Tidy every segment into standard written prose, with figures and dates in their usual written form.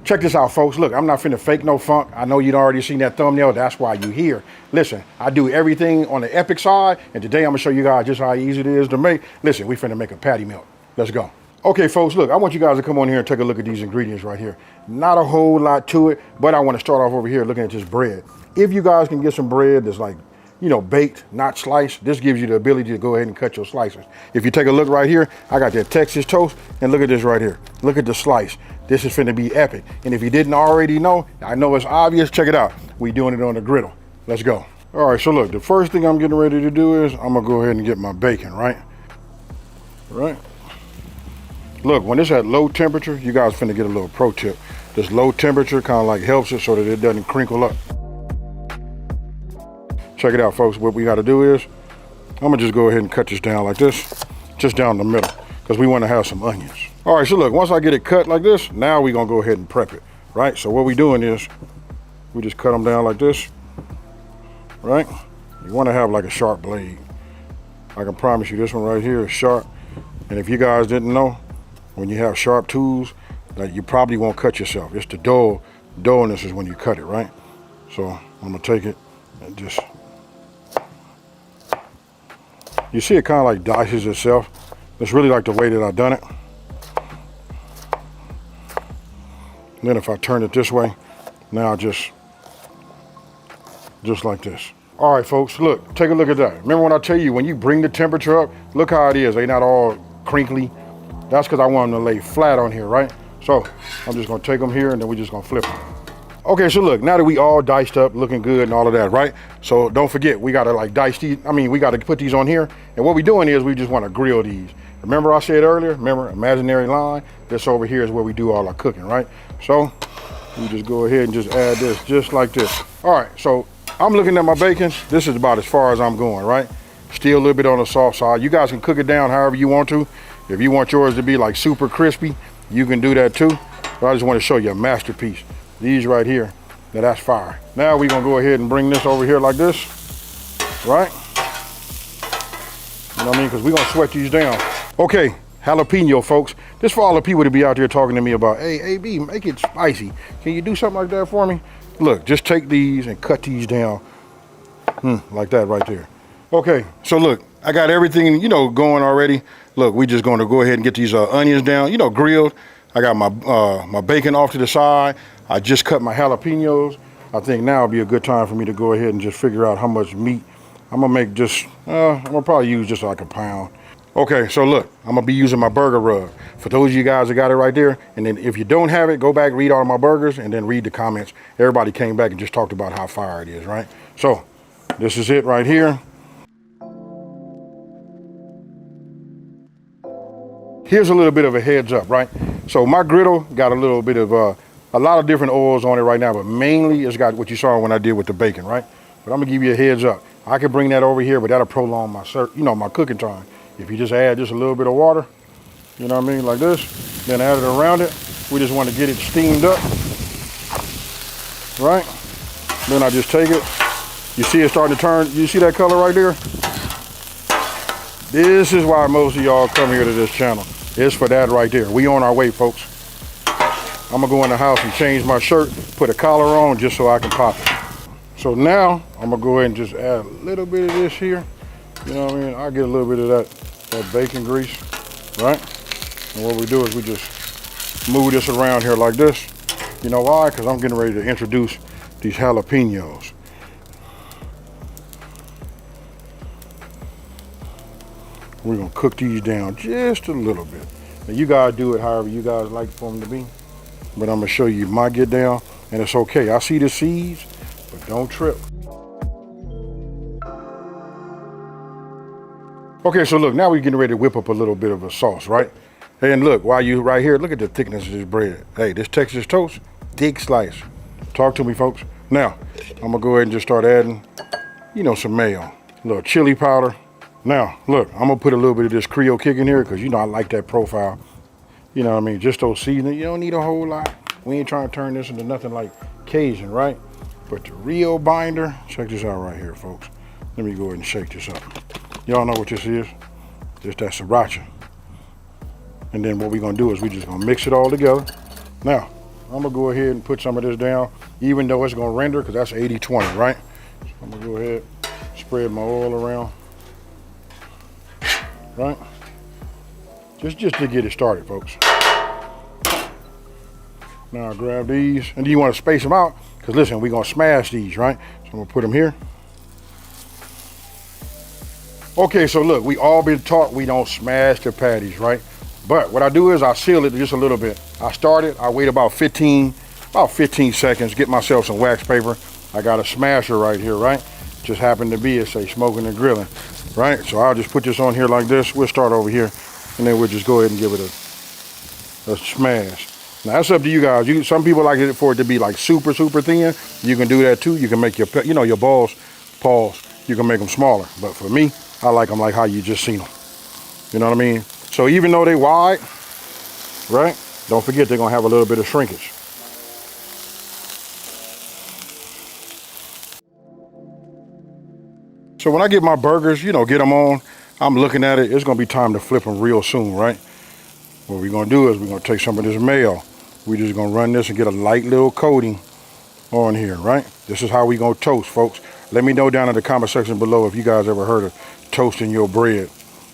Check this out, folks. Look, I'm not finna fake no funk. I know you'd already seen that thumbnail. That's why you here. Listen, I do everything on the epic side, and today I'm gonna show you guys just how easy it is to make. Listen, we finna make a patty melt. Let's go. Okay, folks, look, I want you guys to come on here and take a look at these ingredients right here. Not a whole lot to it, but I want to start off over here looking at this bread. If you guys can get some bread that's like, you know, baked, not sliced, this gives you the ability to go ahead and cut your slices. If you take a look right here, I got that Texas toast, and look at this right here. Look at the slice. This is finna be epic. And if you didn't already know, I know it's obvious, check it out. We doing it on the griddle. Let's go. All right, so look, the first thing I'm getting ready to do is I'm gonna go ahead and get my bacon, right? Right. Look, when it's at low temperature, you guys finna get a little pro tip. This low temperature kind of like helps it so that it doesn't crinkle up. Check it out, folks. What we gotta do is, I'm gonna just go ahead and cut this down like this, just down the middle, because we wanna have some onions. All right, so look, once I get it cut like this, now we gonna go ahead and prep it, right? So what we doing is, we just cut them down like this, right? You wanna have like a sharp blade. I can promise you this one right here is sharp. And if you guys didn't know, when you have sharp tools, you probably won't cut yourself. It's the dullness is when you cut it, right? So I'm gonna take it and just, you see it kind of like dices itself. It's really like the way that I've done it. And then if I turn it this way, now just like this. All right, folks, look, take a look at that. Remember when I tell you, when you bring the temperature up, look how it is. They not all crinkly. That's because I want them to lay flat on here, right? So I'm just gonna take them here and then we're just gonna flip them. Okay, so look, now that we all diced up, looking good and all of that, right? So don't forget, we gotta like dice these, we gotta put these on here. And what we're doing is we just wanna grill these. Remember I said earlier, remember, imaginary line? This over here is where we do all our cooking, right? So we just go ahead and just add this, just like this. All right, so I'm looking at my bacon. This is about as far as I'm going, right? Still a little bit on the soft side. You guys can cook it down however you want to. If you want yours to be like super crispy, you can do that too. But I just want to show you a masterpiece. These right here, now that's fire. Now we're gonna go ahead and bring this over here like this, right? You know what I mean? Because we're gonna sweat these down. Okay, jalapeno, folks. This for all the people to be out there talking to me about, hey, AB, make it spicy. Can you do something like that for me? Look, just take these and cut these down, like that right there. Okay, so look, I got everything, you know, going already. Look, we just gonna go ahead and get these onions down, you know, grilled. I got my my bacon off to the side. I just cut my jalapenos. I think now would be a good time for me to go ahead and just figure out how much meat. I'm gonna make just, I'm gonna probably use just like a pound. Okay, so look, I'm gonna be using my burger rub. For those of you guys that got it right there, and then if you don't have it, go back, read all of my burgers, and then read the comments. Everybody came back and just talked about how fire it is, right? So, this is it right here. Here's a little bit of a heads up, right? So my griddle got a little bit of, a lot of different oils on it right now, but mainly it's got what you saw when I did with the bacon, right? But I'm gonna give you a heads up. I can bring that over here, but that'll prolong my, my cooking time. If you just add just a little bit of water, you know what I mean, like this, then add it around it. We just want to get it steamed up, right? Then I just take it. You see it starting to turn, you see that color right there? This is why most of y'all come here to this channel. It's for that right there. We on our way, folks. I'm gonna go in the house and change my shirt, put a collar on just so I can pop it. So now I'm gonna go ahead and just add a little bit of this here. You know what I mean? I'll get a little bit of that bacon grease, right? And what we do is we just move this around here like this. You know why? Because I'm getting ready to introduce these jalapenos. We're gonna cook these down just a little bit. Now you guys do it however you guys like for them to be, but I'm gonna show you my get down, and it's okay. I see the seeds, but don't trip. Okay, so look, now we're getting ready to whip up a little bit of a sauce, right? And look, while you right here, look at the thickness of this bread. Hey, this Texas toast, thick slice. Talk to me, folks. Now, I'm gonna go ahead and just start adding, you know, some mayo, a little chili powder. Now, look, I'm gonna put a little bit of this Creole kick in here because you know I like that profile. You know what I mean? Just those seasonings, you don't need a whole lot. We ain't trying to turn this into nothing like Cajun, right? But the real binder, check this out right here, folks. Let me go ahead and shake this up. Y'all know what this is? Just that Siracha. And then what we're gonna do is we just gonna mix it all together. Now, I'm gonna go ahead and put some of this down, even though it's gonna render, because that's 80-20, right? So I'm gonna go ahead, spread my oil around, right? Just to get it started, folks. Now I grab these, and you want to space them out, because listen, we're gonna smash these, right? So I'm gonna put them here. Okay, so look, we all been taught we don't smash the patties, right? But what I do is I seal it just a little bit. I wait about 15 seconds, get myself some wax paper. I got a smasher right here, right? Just happened to be, it say smoking and grilling, right? So I'll just put this on here like this. We'll start over here, and then we'll just go ahead and give it a smash. Now that's up to you guys. Some people like it for it to be like super thin. You can do that too. You can make your, your paws, you can make them smaller. But for me, I like them like how you just seen them. You know what I mean? So even though they wide, right? Don't forget they're gonna have a little bit of shrinkage. So when I get my burgers, get them on, I'm looking at it, it's gonna be time to flip them real soon, right? What we're gonna do is we're gonna take some of this mayo. We're just gonna run this and get a light little coating on here, right? This is how we gonna toast, folks. Let me know down in the comment section below if you guys ever heard of toasting your bread,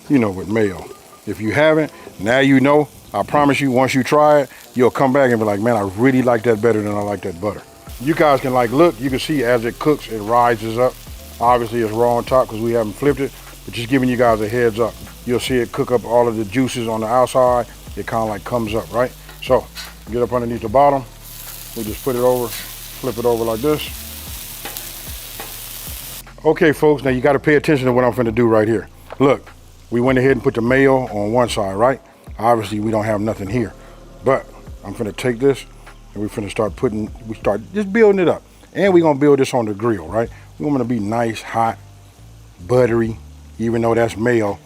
with mayo. If you haven't, now you know. I promise you, once you try it, you'll come back and be like, man, I really like that better than I like that butter. You guys can look, you can see as it cooks, it rises up. Obviously it's raw on top because we haven't flipped it, but just giving you guys a heads up. You'll see it cook up all of the juices on the outside. It kind of like comes up, right? So get up underneath the bottom. We just put it over, flip it over like this. Okay, folks, now you got to pay attention to what I'm finna do right here. Look, we went ahead and put the mayo on one side, right? Obviously, we don't have nothing here, but I'm finna take this and we're finna start just building it up. And we're gonna build this on the grill, right? We want it to be nice, hot, buttery. Even though that's mayo,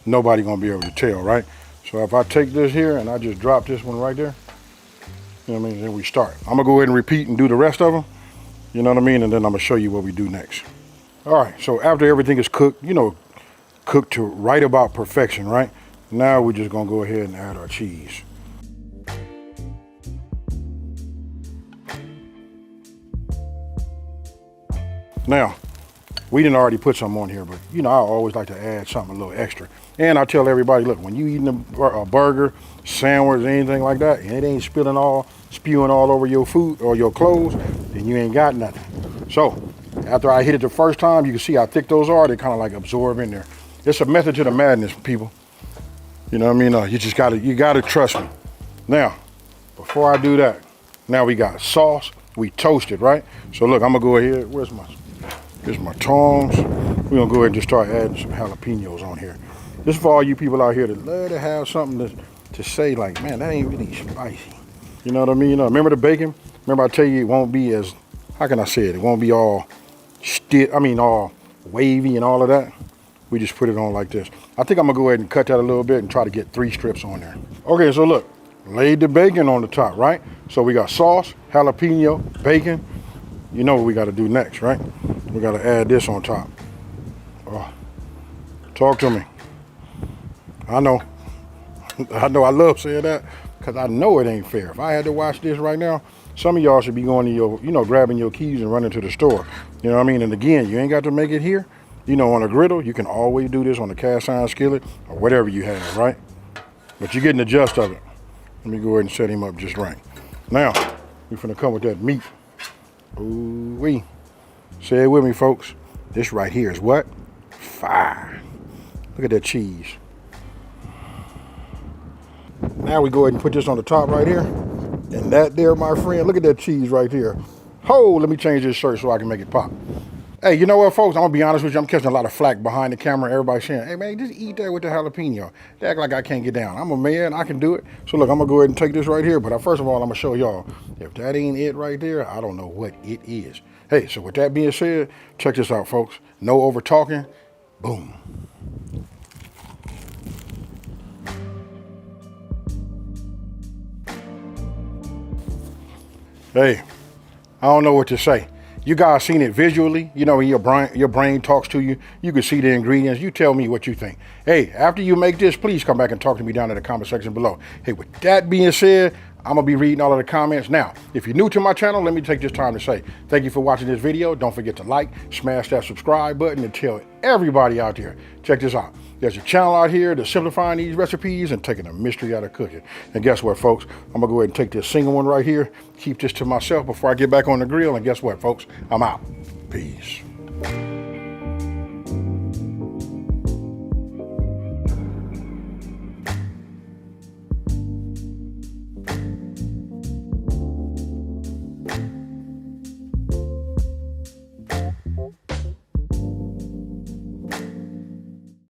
nobody gonna be able to tell, right? So if I take this here and I just drop this one right there, you know what I mean? Then we start. I'm gonna go ahead and repeat and do the rest of them, you know what I mean? And then I'm gonna show you what we do next. All right, so after everything is cooked, cooked to right about perfection, right? Now we're just gonna go ahead and add our cheese. Now, we didn't already put something on here, but I always like to add something a little extra. And I tell everybody, look, when you eating a burger, sandwich, anything like that, and it ain't spewing all over your food or your clothes, then you ain't got nothing. So after I hit it the first time, you can see how thick those are. They kind of like absorb in there. It's a method to the madness, people. You know what I mean? You gotta trust me. Now, before I do that, now we got sauce. We toasted, right? So look, I'm gonna go ahead. Here's my tongs. We're gonna go ahead and just start adding some jalapeños on here. This is for all you people out here that love to have something to say like, man, that ain't really spicy. You know what I mean? Remember the bacon? Remember I tell you it won't be as, how can I say it? It won't be all all wavy and all of that. We just put it on like this. I think I'm gonna go ahead and cut that a little bit and try to get 3 strips on there. Okay, so look, laid the bacon on the top, right? So we got sauce, jalapeno, bacon. You know what we gotta do next, right? We gotta add this on top. Oh, talk to me. I know I love saying that because I know it ain't fair. If I had to watch this right now, some of y'all should be going to your, grabbing your keys and running to the store. You know what I mean? And again, you ain't got to make it here. On a griddle, you can always do this on a cast iron skillet or whatever you have, right? But you're getting the gist of it. Let me go ahead and set him up just right. Now, we're finna come with that meat. Ooh-wee. Say it with me, folks. This right here is what? Fire. Look at that cheese. Now we go ahead and put this on the top right here. And that there, my friend, look at that cheese right here. Ho, let me change this shirt so I can make it pop. Hey, you know what, folks? I'm gonna be honest with you. I'm catching a lot of flack behind the camera. Everybody saying, hey, man, just eat that with the jalapeno. They act like I can't get down. I'm a man. I can do it. So, look, I'm gonna go ahead and take this right here. But first of all, I'm gonna show y'all. If that ain't it right there, I don't know what it is. Hey, so with that being said, check this out, folks. No over talking. Boom. Hey, I don't know what to say. You guys seen it visually, when your brain talks to you, you can see the ingredients. You tell me what you think. Hey, after you make this, please come back and talk to me down in the comment section below. Hey, with that being said, I'm gonna be reading all of the comments. Now, if you're new to my channel, let me take this time to say thank you for watching this video. Don't forget to like, smash that subscribe button, and tell everybody out there, check this out. There's a channel out here that's simplifying these recipes and taking the mystery out of cooking. And guess what, folks? I'm gonna go ahead and take this single one right here, keep this to myself before I get back on the grill, and guess what, folks? I'm out. Peace.